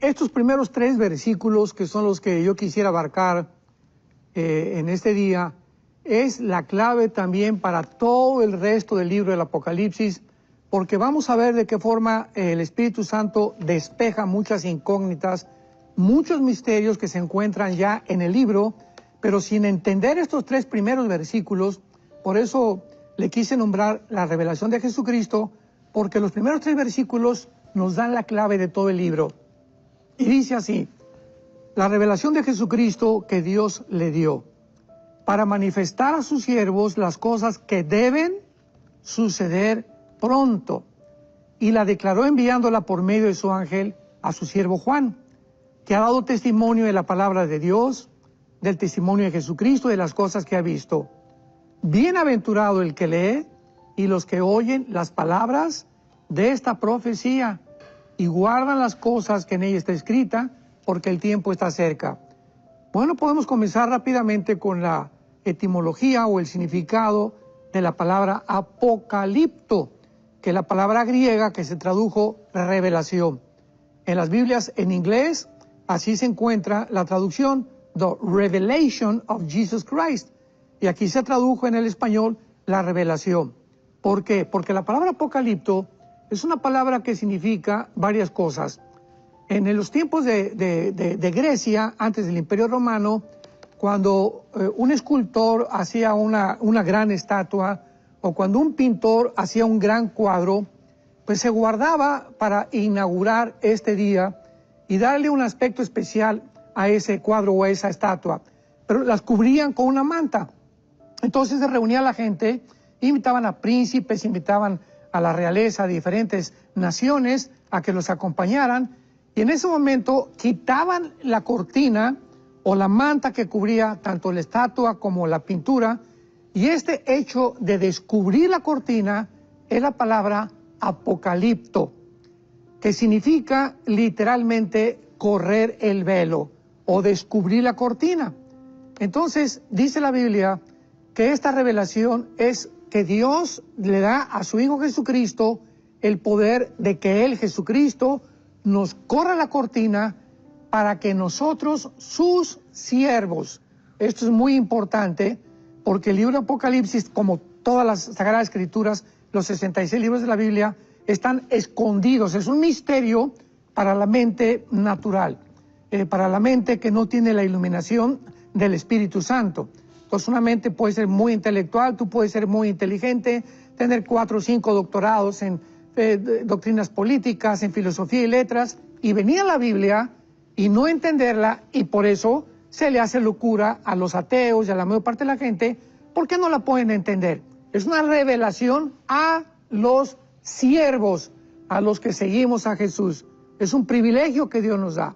estos primeros 3 versículos, que son los que yo quisiera abarcar en este día, es la clave también para todo el resto del libro del Apocalipsis, porque vamos a ver de qué forma el Espíritu Santo despeja muchas incógnitas, muchos misterios que se encuentran ya en el libro, pero sin entender estos 3 primeros versículos. Por eso le quise nombrar la revelación de Jesucristo, porque los primeros 3 versículos nos dan la clave de todo el libro. Y dice así: la revelación de Jesucristo que Dios le dio para manifestar a sus siervos las cosas que deben suceder pronto, y la declaró enviándola por medio de su ángel a su siervo Juan, que ha dado testimonio de la palabra de Dios, del testimonio de Jesucristo, de las cosas que ha visto. Bienaventurado el que lee y los que oyen las palabras de esta profecía y guardan las cosas que en ella está escrita, porque el tiempo está cerca. Bueno, podemos comenzar rápidamente con la etimología o el significado de la palabra apocalipto, que es la palabra griega que se tradujo revelación. En las Biblias en inglés, así se encuentra la traducción, The Revelation of Jesus Christ. Y aquí se tradujo en el español la revelación. ¿Por qué? Porque la palabra apocalipto es una palabra que significa varias cosas. En los tiempos de Grecia, antes del Imperio Romano, cuando un escultor hacía una gran estatua, o cuando un pintor hacía un gran cuadro, pues se guardaba para inaugurar este día y darle un aspecto especial a ese cuadro o a esa estatua. Pero las cubrían con una manta. Entonces se reunía la gente, invitaban a príncipes, invitaban a la realeza de diferentes naciones a que los acompañaran, y en ese momento quitaban la cortina o la manta que cubría tanto la estatua como la pintura, y este hecho de descubrir la cortina es la palabra apocalipto, que significa literalmente correr el velo o descubrir la cortina. Entonces dice la Biblia que esta revelación es que Dios le da a su Hijo Jesucristo el poder de que Él, Jesucristo, nos corra la cortina para que nosotros, sus siervos, esto es muy importante, porque el libro de Apocalipsis, como todas las Sagradas Escrituras, los 66 libros de la Biblia, están escondidos. Es un misterio para la mente natural, para la mente que no tiene la iluminación del Espíritu Santo. Entonces una mente puede ser muy intelectual, tú puedes ser muy inteligente, tener 4 o 5 doctorados en doctrinas políticas, en filosofía y letras, y venir a la Biblia y no entenderla, y por eso se le hace locura a los ateos y a la mayor parte de la gente, porque no la pueden entender. Es una revelación a los siervos, a los que seguimos a Jesús. Es un privilegio que Dios nos da.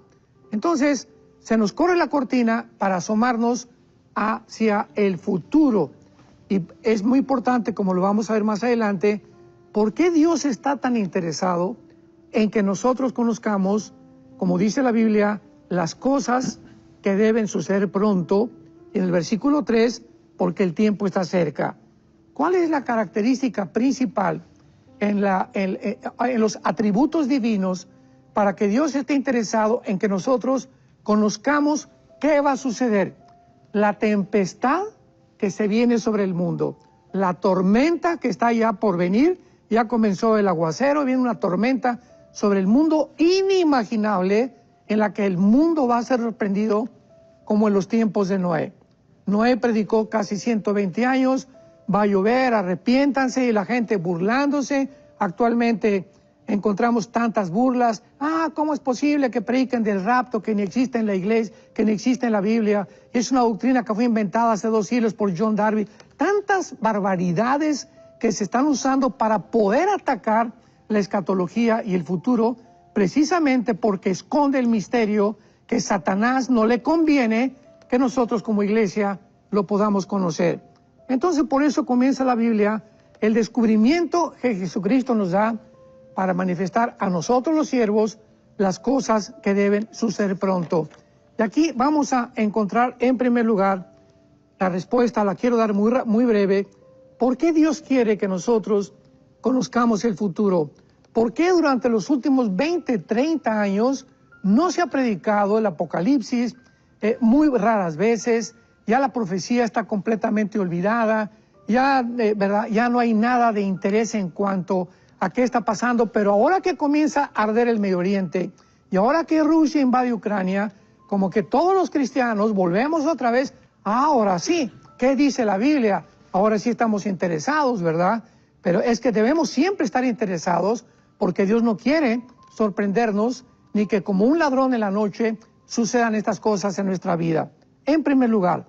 Entonces, se nos corre la cortina para asomarnos hacia el futuro. Y es muy importante, como lo vamos a ver más adelante, por qué Dios está tan interesado en que nosotros conozcamos, como dice la Biblia, las cosas que deben suceder pronto. En el versículo 3, porque el tiempo está cerca. ¿Cuál es la característica principal en los atributos divinos para que Dios esté interesado en que nosotros conozcamos qué va a suceder? La tempestad que se viene sobre el mundo, la tormenta que está ya por venir, ya comenzó el aguacero, viene una tormenta sobre el mundo inimaginable, en la que el mundo va a ser sorprendido como en los tiempos de Noé. Noé predicó casi 120 años, va a llover, arrepiéntanse, y la gente burlándose. Actualmente encontramos tantas burlas. ¿Cómo es posible que prediquen del rapto que ni existe en la iglesia, que ni existe en la Biblia? Es una doctrina que fue inventada hace 2 siglos por John Darby. Tantas barbaridades que se están usando para poder atacar la escatología y el futuro, precisamente porque esconde el misterio que Satanás no le conviene que nosotros como iglesia lo podamos conocer. Entonces, por eso comienza la Biblia, el descubrimiento que Jesucristo nos da para manifestar a nosotros los siervos las cosas que deben suceder pronto. Y aquí vamos a encontrar en primer lugar la respuesta, la quiero dar muy breve. ¿Por qué Dios quiere que nosotros conozcamos el futuro? ¿Por qué durante los últimos 20, 30 años no se ha predicado el Apocalipsis muy raras veces, ya la profecía está completamente olvidada, ya, ¿verdad? Ya no hay nada de interés en cuanto a qué está pasando, pero ahora que comienza a arder el Medio Oriente y ahora que Rusia invade Ucrania, como que todos los cristianos volvemos otra vez, ahora sí, ¿qué dice la Biblia? Ahora sí estamos interesados, ¿verdad? Pero es que debemos siempre estar interesados porque Dios no quiere sorprendernos ni que como un ladrón en la noche sucedan estas cosas en nuestra vida. En primer lugar,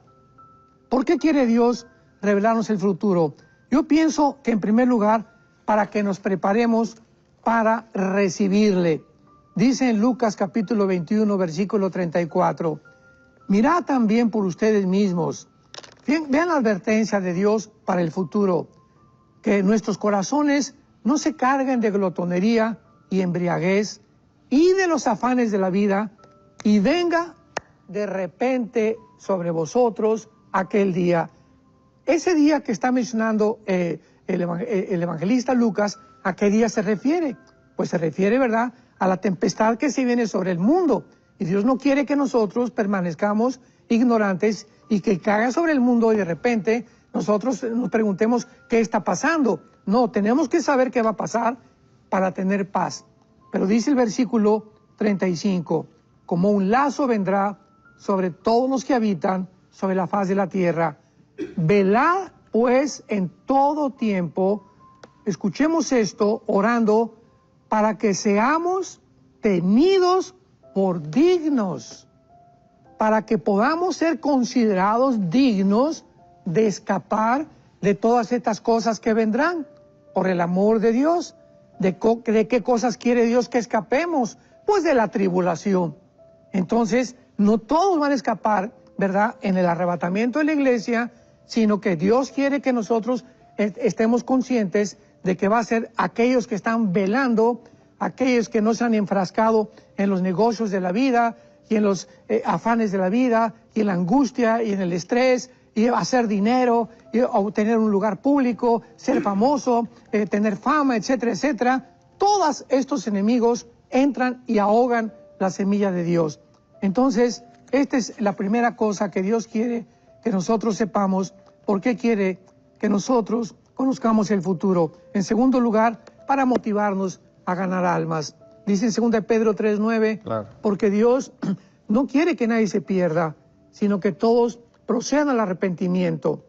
¿por qué quiere Dios revelarnos el futuro? Yo pienso que en primer lugar para que nos preparemos para recibirle. Dice en Lucas capítulo 21, versículo 34, mirad también por ustedes mismos. Vean la advertencia de Dios para el futuro, que nuestros corazones no se carguen de glotonería y embriaguez y de los afanes de la vida, y venga de repente sobre vosotros aquel día. Ese día que está mencionando el evangelista Lucas, ¿a qué día se refiere? Pues se refiere, ¿verdad?, a la tempestad que se viene sobre el mundo. Y Dios no quiere que nosotros permanezcamos ignorantes y que caiga sobre el mundo y de repente nosotros nos preguntemos qué está pasando. No, tenemos que saber qué va a pasar para tener paz. Pero dice el versículo 35, como un lazo vendrá sobre todos los que habitan sobre la faz de la tierra. Velad pues en todo tiempo, escuchemos esto, orando, para que seamos tenidos por dignos, para que podamos ser considerados dignos de escapar de todas estas cosas que vendrán, por el amor de Dios. ¿De qué cosas quiere Dios que escapemos? Pues de la tribulación. Entonces, no todos van a escapar, ¿verdad?, en el arrebatamiento de la iglesia, sino que Dios quiere que nosotros estemos conscientes de que va a ser aquellos que están velando, aquellos que no se han enfrascado en los negocios de la vida y en los afanes de la vida y en la angustia y en el estrés y hacer dinero y obtener un lugar público, ser famoso, tener fama, etcétera, etcétera. Todos estos enemigos entran y ahogan la semilla de Dios. Entonces, esta es la primera cosa que Dios quiere que nosotros sepamos, porque quiere que nosotros conozcamos el futuro. En segundo lugar, para motivarnos a ganar almas. Dice en 2 Pedro 3:9, claro, porque Dios no quiere que nadie se pierda, sino que todos procedan al arrepentimiento.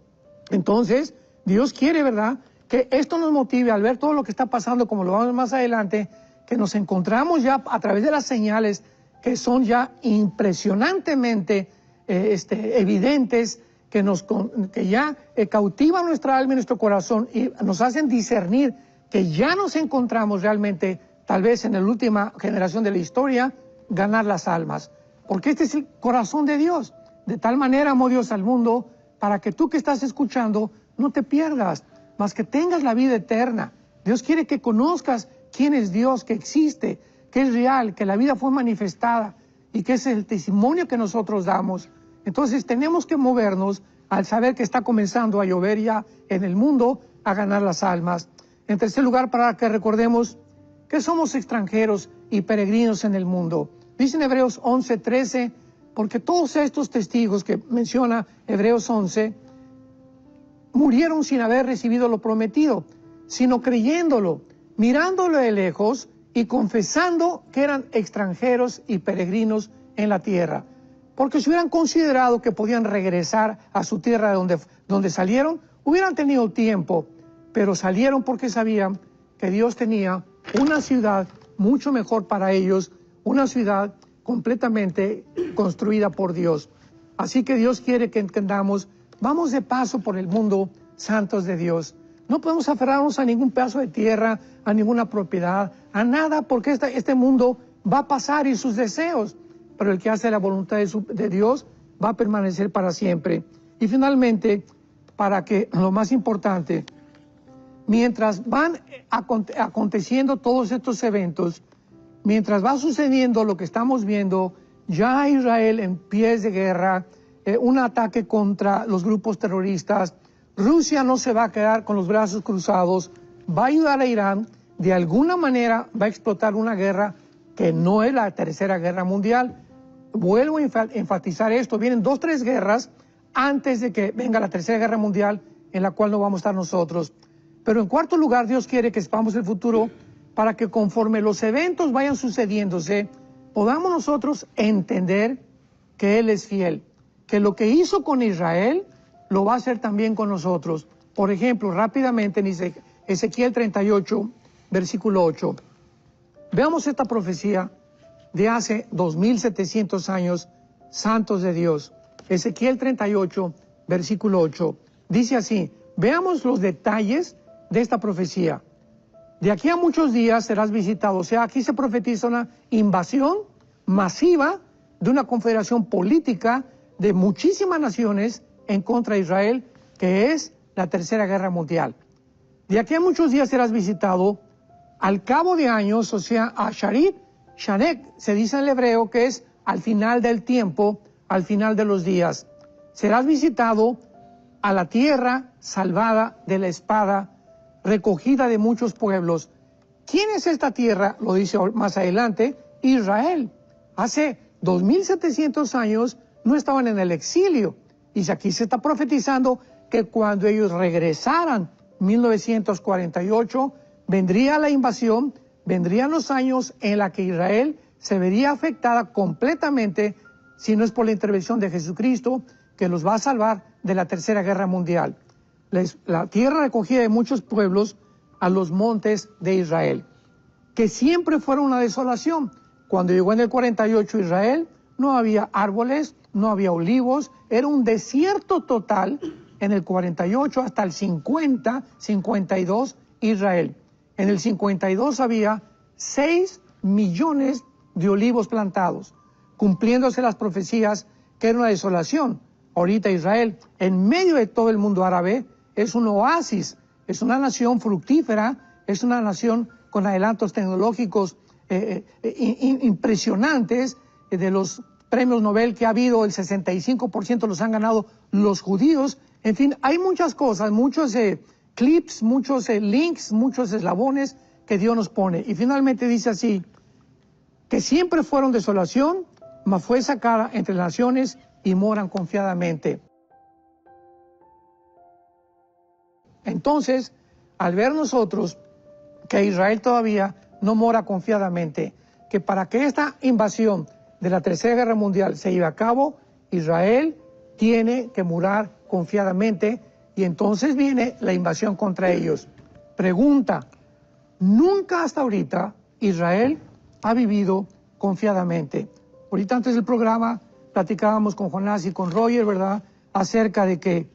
Entonces, Dios quiere, ¿verdad?, que esto nos motive al ver todo lo que está pasando, como lo vamos a ver más adelante, que nos encontramos ya a través de las señales que son ya impresionantemente evidentes, que ya cautivan nuestra alma y nuestro corazón y nos hacen discernir que ya nos encontramos realmente, tal vez en la última generación de la historia, ganar las almas. Porque este es el corazón de Dios. De tal manera amó Dios al mundo, para que tú que estás escuchando no te pierdas, mas que tengas la vida eterna. Dios quiere que conozcas quién es Dios, que existe, que es real, que la vida fue manifestada y que es el testimonio que nosotros damos. Entonces tenemos que movernos al saber que está comenzando a llover ya en el mundo, a ganar las almas. En tercer lugar, para que recordemos que somos extranjeros y peregrinos en el mundo. Dice en Hebreos 11:13, porque todos estos testigos que menciona Hebreos 11 murieron sin haber recibido lo prometido, sino creyéndolo, mirándolo de lejos y confesando que eran extranjeros y peregrinos en la tierra. Porque si hubieran considerado que podían regresar a su tierra de donde salieron, hubieran tenido tiempo, pero salieron porque sabían que Dios tenía una ciudad mucho mejor para ellos, una ciudad completamente construida por Dios. Así que Dios quiere que entendamos, vamos de paso por el mundo, santos de Dios. No podemos aferrarnos a ningún pedazo de tierra, a ninguna propiedad, a nada, porque este mundo va a pasar y sus deseos, pero el que hace la voluntad de Dios va a permanecer para siempre. Y finalmente, para que lo más importante, mientras van aconteciendo todos estos eventos, mientras va sucediendo lo que estamos viendo, ya Israel en pies de guerra, un ataque contra los grupos terroristas, Rusia no se va a quedar con los brazos cruzados, va a ayudar a Irán, de alguna manera va a explotar una guerra que no es la Tercera Guerra Mundial. Vuelvo a enfatizar esto, vienen 2 o 3 guerras antes de que venga la Tercera Guerra Mundial, en la cual no vamos a estar nosotros. Pero en cuarto lugar, Dios quiere que sepamos el futuro para que conforme los eventos vayan sucediéndose, podamos nosotros entender que Él es fiel, que lo que hizo con Israel lo va a hacer también con nosotros. Por ejemplo, rápidamente en Ezequiel 38, versículo 8. Veamos esta profecía de hace 2700 años, santos de Dios. Ezequiel 38, versículo 8. Dice así, veamos los detalles de esta profecía. De aquí a muchos días serás visitado. O sea, aquí se profetiza una invasión masiva de una confederación política de muchísimas naciones en contra de Israel, que es la Tercera Guerra Mundial. De aquí a muchos días serás visitado, al cabo de años, o sea, a Sharit, Shanek, se dice en el hebreo que es al final del tiempo, al final de los días. Serás visitado a la tierra salvada de la espada, recogida de muchos pueblos. ¿Quién es esta tierra? Lo dice más adelante, Israel. Hace 2700 años no estaban en el exilio. Y aquí se está profetizando que cuando ellos regresaran, 1948, vendría la invasión, vendrían los años en la que Israel se vería afectada completamente, si no es por la intervención de Jesucristo, que los va a salvar de la Tercera Guerra Mundial. La tierra recogida de muchos pueblos a los montes de Israel, que siempre fueron una desolación. Cuando llegó en el 48 Israel, no había árboles, no había olivos, era un desierto total en el 48 hasta el 50, 52 Israel. En el 52 había 6 millones de olivos plantados, cumpliéndose las profecías que era una desolación. Ahorita Israel, en medio de todo el mundo árabe, es un oasis, es una nación fructífera, es una nación con adelantos tecnológicos impresionantes. De los premios Nobel que ha habido, el 65% los han ganado los judíos. En fin, hay muchas cosas, muchos clips, muchos links, muchos eslabones que Dios nos pone. Y finalmente dice así, que siempre fueron desolación, mas fue sacada entre las naciones y moran confiadamente. Entonces, al ver nosotros que Israel todavía no mora confiadamente, que para que esta invasión de la Tercera Guerra Mundial se lleve a cabo, Israel tiene que morar confiadamente, y entonces viene la invasión contra ellos. Pregunta, nunca hasta ahorita Israel ha vivido confiadamente. Ahorita antes del programa platicábamos con Jonás y con Roger, ¿verdad?, acerca de que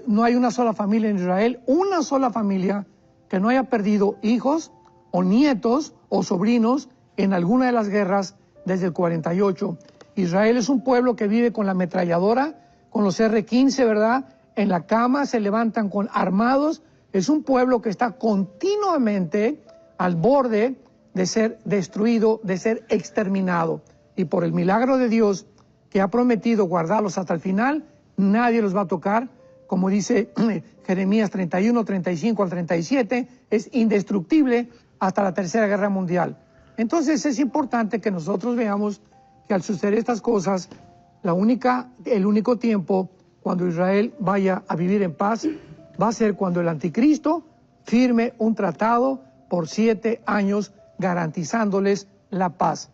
no hay una sola familia en Israel, una sola familia que no haya perdido hijos o nietos o sobrinos en alguna de las guerras desde el 48. Israel es un pueblo que vive con la ametralladora, con los R-15, ¿verdad? En la cama se levantan con armados. Es un pueblo que está continuamente al borde de ser destruido, de ser exterminado. Y por el milagro de Dios, que ha prometido guardarlos hasta el final, nadie los va a tocar. Como dice Jeremías 31, 35 al 37, es indestructible hasta la Tercera Guerra Mundial. Entonces es importante que nosotros veamos que al suceder estas cosas, el único tiempo cuando Israel vaya a vivir en paz va a ser cuando el anticristo firme un tratado por 7 años garantizándoles la paz.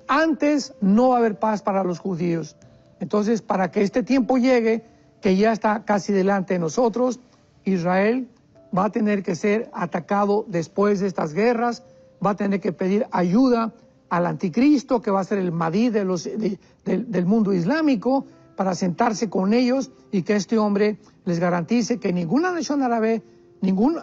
Antes no va a haber paz para los judíos. Entonces, para que este tiempo llegue, que ya está casi delante de nosotros, Israel va a tener que ser atacado después de estas guerras, va a tener que pedir ayuda al anticristo, que va a ser el Mahdi del mundo islámico, para sentarse con ellos y que este hombre les garantice que ninguna nación árabe, ningún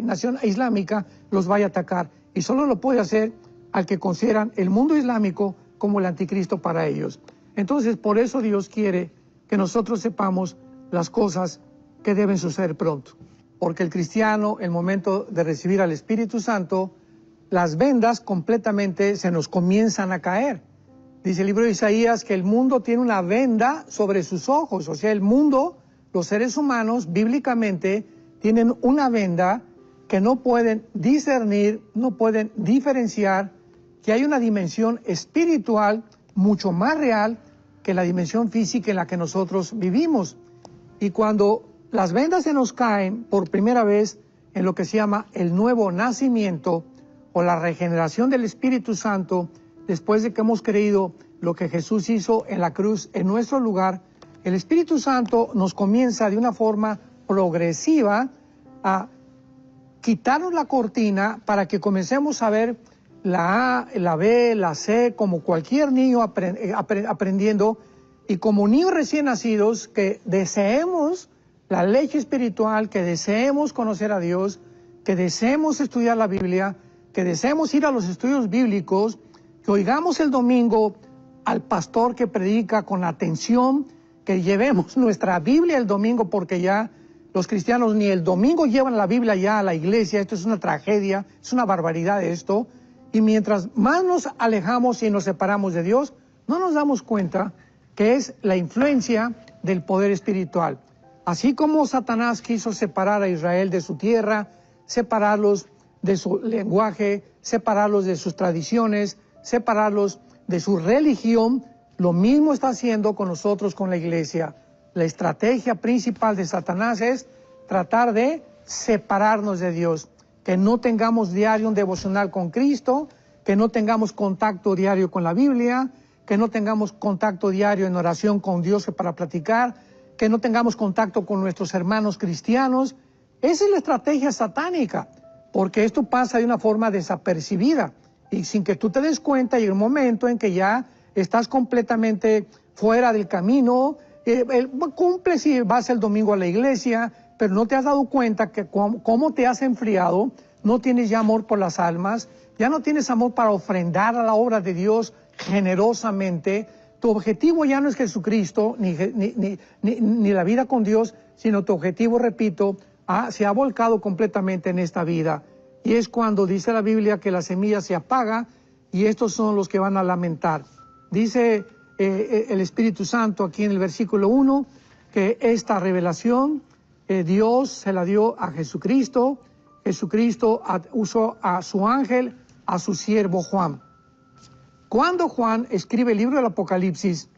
nación islámica los vaya a atacar. Y solo lo puede hacer al que consideran el mundo islámico como el anticristo para ellos. Entonces, por eso Dios quiere que nosotros sepamos las cosas que deben suceder pronto. Porque el cristiano, el momento de recibir al Espíritu Santo, las vendas completamente se nos comienzan a caer. Dice el libro de Isaías que el mundo tiene una venda sobre sus ojos. O sea, el mundo, los seres humanos, bíblicamente, tienen una venda que no pueden discernir, no pueden diferenciar que hay una dimensión espiritual mucho más real que la dimensión física en la que nosotros vivimos. Y cuando las vendas se nos caen por primera vez en lo que se llama el nuevo nacimiento o la regeneración del Espíritu Santo, después de que hemos creído lo que Jesús hizo en la cruz en nuestro lugar, el Espíritu Santo nos comienza de una forma progresiva a quitarnos la cortina para que comencemos a ver la A, la B, la C, como cualquier niño aprendiendo, y como niños recién nacidos que deseemos la leche espiritual, que deseemos conocer a Dios, que deseemos estudiar la Biblia, que deseemos ir a los estudios bíblicos, que oigamos el domingo al pastor que predica con atención, que llevemos nuestra Biblia el domingo, porque ya los cristianos ni el domingo llevan la Biblia ya a la iglesia. Esto es una tragedia, es una barbaridad esto. Y mientras más nos alejamos y nos separamos de Dios, no nos damos cuenta que es la influencia del poder espiritual. Así como Satanás quiso separar a Israel de su tierra, separarlos de su lenguaje, separarlos de sus tradiciones, separarlos de su religión, lo mismo está haciendo con nosotros, con la iglesia. La estrategia principal de Satanás es tratar de separarnos de Dios, que no tengamos diario un devocional con Cristo, que no tengamos contacto diario con la Biblia, que no tengamos contacto diario en oración con Dios para platicar, que no tengamos contacto con nuestros hermanos cristianos. Esa es la estrategia satánica, porque esto pasa de una forma desapercibida y sin que tú te des cuenta. Llega un momento en que ya estás completamente fuera del camino. Cumples y vas el domingo a la iglesia, pero no te has dado cuenta que cómo te has enfriado. No tienes ya amor por las almas, ya no tienes amor para ofrendar a la obra de Dios generosamente. Tu objetivo ya no es Jesucristo ni la vida con Dios, sino tu objetivo, repito, se ha volcado completamente en esta vida. Y es cuando dice la Biblia que la semilla se apaga y estos son los que van a lamentar. Dice el Espíritu Santo aquí en el versículo 1 que esta revelación Dios se la dio a Jesucristo. Jesucristo usó a su ángel, a su siervo Juan. Cuando Juan escribe el libro del Apocalipsis,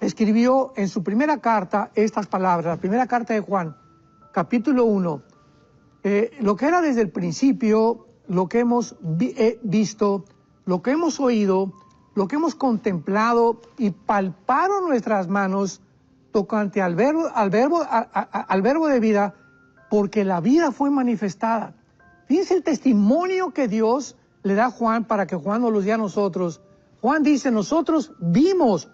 escribió en su primera carta estas palabras, la primera carta de Juan, capítulo 1, lo que era desde el principio, lo que hemos visto, lo que hemos oído, lo que hemos contemplado y palparon nuestras manos tocante al verbo de vida, porque la vida fue manifestada. Fíjense el testimonio que Dios le da a Juan para que Juan nos lo dé a nosotros. Juan dice, nosotros vimos,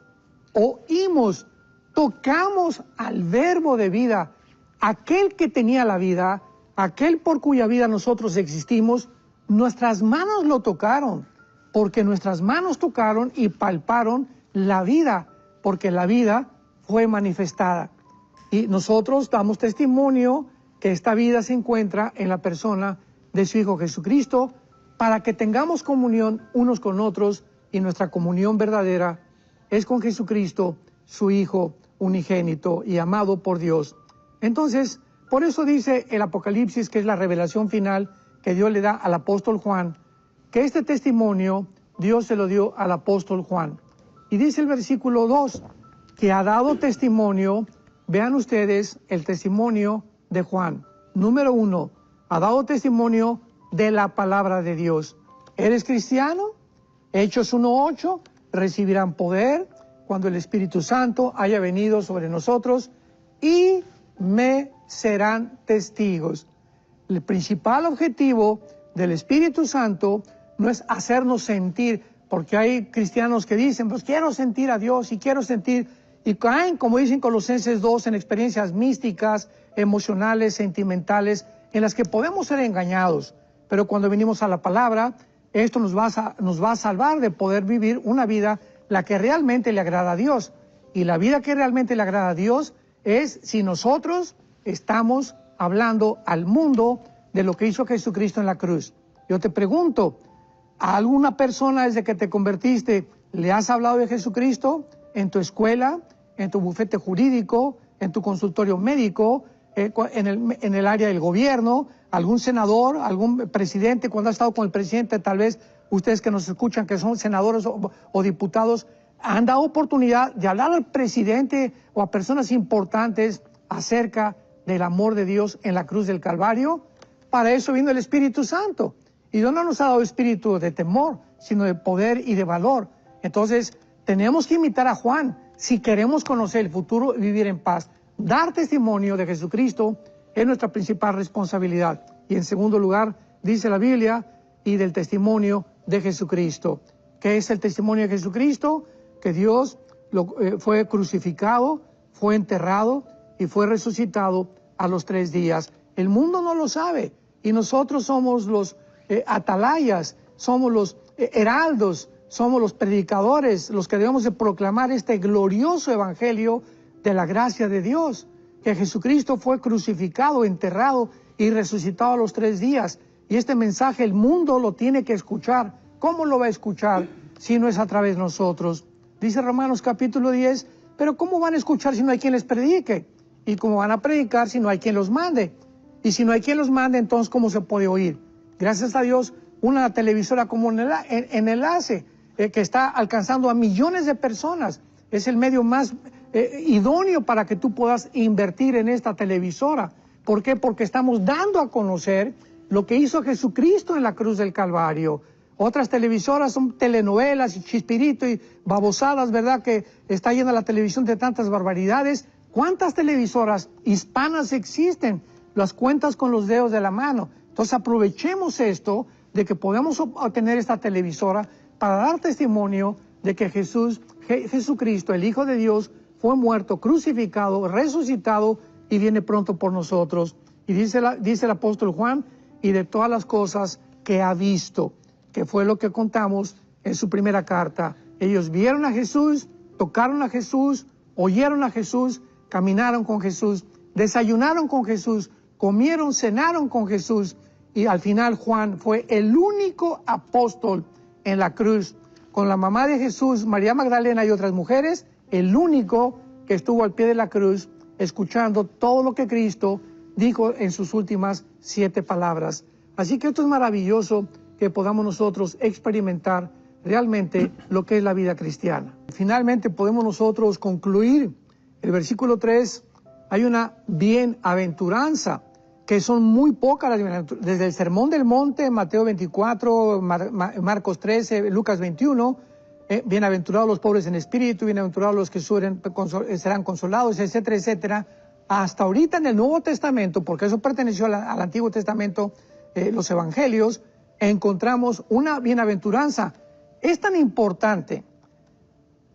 oímos, tocamos al verbo de vida, aquel que tenía la vida, aquel por cuya vida nosotros existimos. Nuestras manos lo tocaron, porque nuestras manos tocaron y palparon la vida, porque la vida fue manifestada. Y nosotros damos testimonio que esta vida se encuentra en la persona de su Hijo Jesucristo, para que tengamos comunión unos con otros, y nuestra comunión verdadera es con Jesucristo, su Hijo unigénito y amado por Dios. Entonces, por eso dice el Apocalipsis, que es la revelación final que Dios le da al apóstol Juan, que este testimonio Dios se lo dio al apóstol Juan. Y dice el versículo 2, que ha dado testimonio. Vean ustedes el testimonio de Juan. Número 1, ha dado testimonio de la palabra de Dios. ¿Eres cristiano? Hechos 1:8, recibirán poder cuando el Espíritu Santo haya venido sobre nosotros y me serán testigos. El principal objetivo del Espíritu Santo no es hacernos sentir, porque hay cristianos que dicen, pues quiero sentir a Dios y quiero sentir, y caen, como dicen Colosenses 2, en experiencias místicas, emocionales, sentimentales, en las que podemos ser engañados. Pero cuando venimos a la palabra, esto nos va a salvar de poder vivir una vida la que realmente le agrada a Dios. Y la vida que realmente le agrada a Dios es si nosotros estamos hablando al mundo de lo que hizo Jesucristo en la cruz. Yo te pregunto, ¿a alguna persona desde que te convertiste le has hablado de Jesucristo? ¿En tu escuela? ¿En tu bufete jurídico? ¿En tu consultorio médico? en el área del gobierno, algún senador, algún presidente, cuando ha estado con el presidente, tal vez ustedes que nos escuchan, que son senadores o diputados, han dado oportunidad de hablar al presidente o a personas importantes acerca del amor de Dios en la cruz del Calvario. Para eso vino el Espíritu Santo. Y Dios no nos ha dado espíritu de temor, sino de poder y de valor. Entonces, tenemos que imitar a Juan si queremos conocer el futuro y vivir en paz. Dar testimonio de Jesucristo es nuestra principal responsabilidad. Y en segundo lugar, dice la Biblia, y del testimonio de Jesucristo. ¿Qué es el testimonio de Jesucristo? Que Dios fue crucificado, fue enterrado y fue resucitado a los 3 días. El mundo no lo sabe y nosotros somos los atalayas, somos los heraldos, somos los predicadores, los que debemos de proclamar este glorioso evangelio de la gracia de Dios, que Jesucristo fue crucificado, enterrado y resucitado a los 3 días. Y este mensaje el mundo lo tiene que escuchar. ¿Cómo lo va a escuchar si no es a través de nosotros? Dice Romanos capítulo 10, pero ¿cómo van a escuchar si no hay quien les predique? ¿Y cómo van a predicar si no hay quien los mande? Y si no hay quien los mande, entonces ¿cómo se puede oír? Gracias a Dios, una televisora como en Enlace, que está alcanzando a millones de personas, es el medio más idóneo para que tú puedas invertir en esta televisora. ¿Por qué? Porque estamos dando a conocer lo que hizo Jesucristo en la cruz del Calvario. Otras televisoras son telenovelas y chispirito y babosadas, ¿verdad? Que está llena la televisión de tantas barbaridades. ¿Cuántas televisoras hispanas existen? Las cuentas con los dedos de la mano. Entonces aprovechemos esto de que podamos obtener esta televisora para dar testimonio de que Jesucristo, el Hijo de Dios, fue muerto, crucificado, resucitado y viene pronto por nosotros. Y dice el apóstol Juan, y de todas las cosas que ha visto, que fue lo que contamos en su primera carta. Ellos vieron a Jesús, tocaron a Jesús, oyeron a Jesús, caminaron con Jesús, desayunaron con Jesús, comieron, cenaron con Jesús. Y al final Juan fue el único apóstol en la cruz, con la mamá de Jesús, María Magdalena y otras mujeres, el único que estuvo al pie de la cruz, escuchando todo lo que Cristo dijo en sus últimas 7 palabras. Así que esto es maravilloso que podamos nosotros experimentar realmente lo que es la vida cristiana. Finalmente podemos nosotros concluir el versículo 3, hay una bienaventuranza, que son muy pocas las bienaventuranzas. Desde el Sermón del Monte, Mateo 24, Marcos 13, Lucas 21, bienaventurados los pobres en espíritu, bienaventurados los que sufren, serán consolados, etcétera, etcétera. Hasta ahorita en el Nuevo Testamento, porque eso perteneció al Antiguo Testamento, los Evangelios, encontramos una bienaventuranza. Es tan importante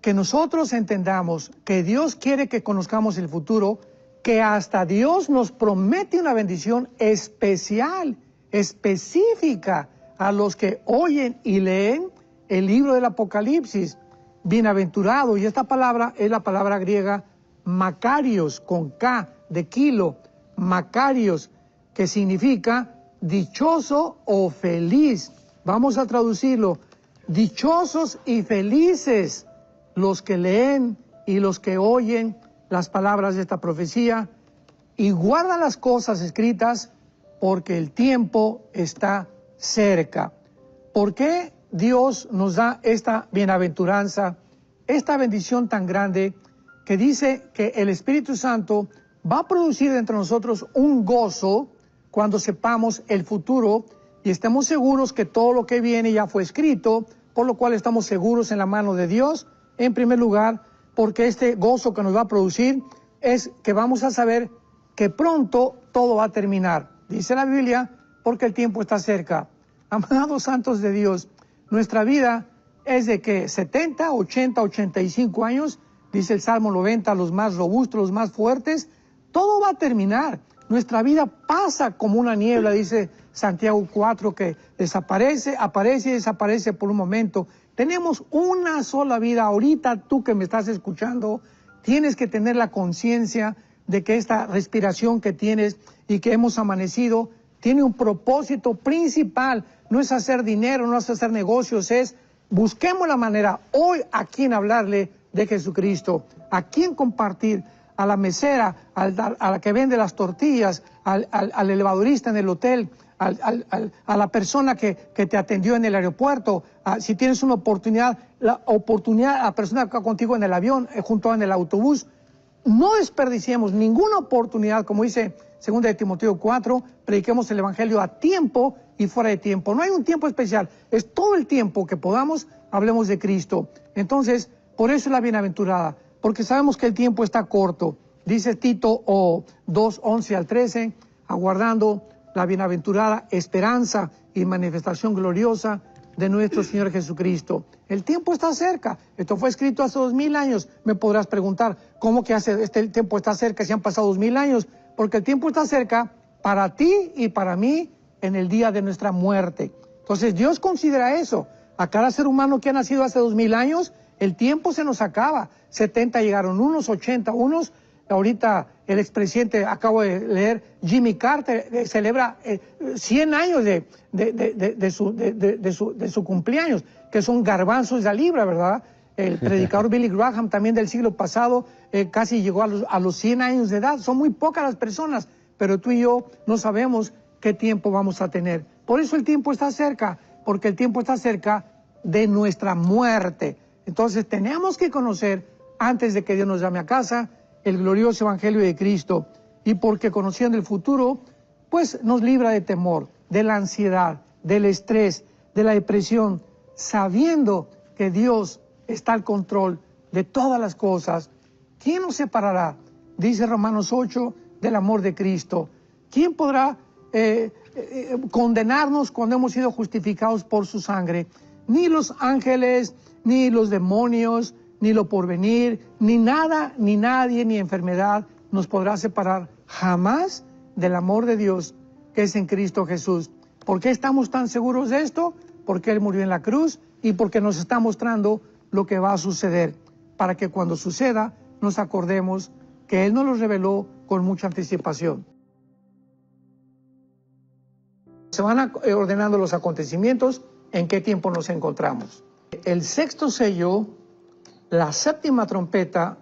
que nosotros entendamos que Dios quiere que conozcamos el futuro, que hasta Dios nos promete una bendición especial, específica a los que oyen y leen el libro del Apocalipsis. Bienaventurado, y esta palabra es la palabra griega Makarios, con K de kilo, Makarios, que significa dichoso o feliz. Vamos a traducirlo, dichosos y felices los que leen y los que oyen las palabras de esta profecía y guardan las cosas escritas, porque el tiempo está cerca. ¿Por qué Dios nos da esta bienaventuranza, esta bendición tan grande que dice que el Espíritu Santo va a producir entre nosotros un gozo cuando sepamos el futuro y estemos seguros que todo lo que viene ya fue escrito, por lo cual estamos seguros en la mano de Dios? En primer lugar, porque este gozo que nos va a producir es que vamos a saber que pronto todo va a terminar. Dice la Biblia, porque el tiempo está cerca. Amados santos de Dios, nuestra vida es de que 70, 80, 85 años, dice el Salmo 90, los más robustos, los más fuertes, todo va a terminar. Nuestra vida pasa como una niebla, dice Santiago 4, que desaparece, aparece y desaparece por un momento. Tenemos una sola vida. Ahorita tú que me estás escuchando, tienes que tener la conciencia de que esta respiración que tienes y que hemos amanecido tiene un propósito principal. No es hacer dinero, no es hacer negocios, es busquemos la manera hoy a quién hablarle de Jesucristo, a quién compartir, a la mesera, a la que vende las tortillas, al elevadorista en el hotel, a la persona que te atendió en el aeropuerto, si tienes una oportunidad, a la persona que va contigo en el avión, junto en el autobús. No desperdiciemos ninguna oportunidad, como dice 2 de Timoteo 4, prediquemos el Evangelio a tiempo y fuera de tiempo. No hay un tiempo especial, es todo el tiempo que podamos, hablemos de Cristo. Entonces, por eso es la bienaventurada, porque sabemos que el tiempo está corto. Dice Tito 2, 11 al 13, aguardando la bienaventurada esperanza y manifestación gloriosa de nuestro Señor Jesucristo. El tiempo está cerca. Esto fue escrito hace 2000 años. Me podrás preguntar, ¿cómo que el tiempo está cerca si han pasado 2000 años? Porque el tiempo está cerca para ti y para mí en el día de nuestra muerte. Entonces Dios considera eso. A cada ser humano que ha nacido hace 2000 años, el tiempo se nos acaba. 70 llegaron unos, 80 unos. Ahorita el expresidente, acabo de leer, Jimmy Carter, celebra 100 años de su cumpleaños, que son garbanzos de la libra, ¿verdad? El predicador Billy Graham, también del siglo pasado, casi llegó a los 100 años de edad. Son muy pocas las personas, pero tú y yo no sabemos qué tiempo vamos a tener. Por eso el tiempo está cerca, porque el tiempo está cerca de nuestra muerte. Entonces tenemos que conocer, antes de que Dios nos llame a casa, el glorioso Evangelio de Cristo, y porque conociendo el futuro, pues nos libra de temor, de la ansiedad, del estrés, de la depresión, sabiendo que Dios está al control de todas las cosas. ¿Quién nos separará, dice Romanos 8, del amor de Cristo? ¿Quién podrá condenarnos cuando hemos sido justificados por su sangre? Ni los ángeles, ni los demonios, ni lo porvenir, ni nada, ni nadie, ni enfermedad nos podrá separar jamás del amor de Dios que es en Cristo Jesús. ¿Por qué estamos tan seguros de esto? Porque Él murió en la cruz y porque nos está mostrando lo que va a suceder, para que cuando suceda nos acordemos que Él nos lo reveló con mucha anticipación. Se van ordenando los acontecimientos, en qué tiempo nos encontramos. El sexto sello, la séptima trompeta,